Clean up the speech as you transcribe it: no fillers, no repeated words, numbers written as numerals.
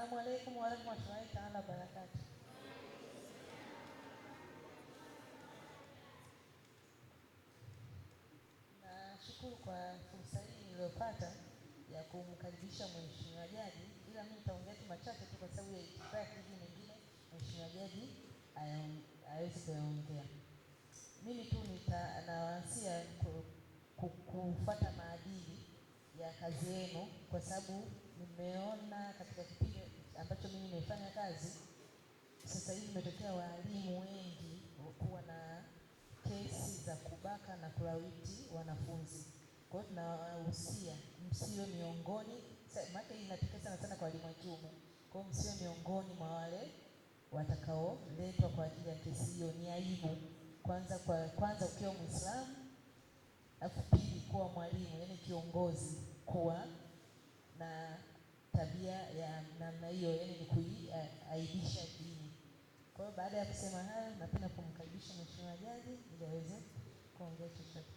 Assalamu alaikum warahmatullahi taala wabarakatuh. Nashukuru kwa fursa hii niliyopata ya kumkaribisha Mheshimiwa Jaji, ila mimi nitaongea tu machache tu kwa sababu ya itifaki nyingine Mheshimiwa Jaji hawezi kuongea. Mimi tu nawasia kufuata maadili ya kazi yenu, kwa sababu nimeona katika kipindi ambacho mimi nimefanya kazi sasa hivi imetokea walimu wengi kuwa na kesi za kubaka na kulawiti wanafunzi. Kwa hiyo tunawahusia msio miongoni, maana inatokea sana kwa walimu wa kiume. Kwa hiyo msio miongoni mwa wale watakaoletwa kwa ajili ya kesi hiyo. Ni aibu kwanza ukiwa Muislamu, alafu pili kuwa mwalimu, yani kiongozi, kuwa na tabia ya namna hiyo, yani ni kuiaibisha dini. Kwa hiyo baada ya kusema haya, napenda kumkaribisha Mheshimiwa Jaji ili aweze kuongea chochote.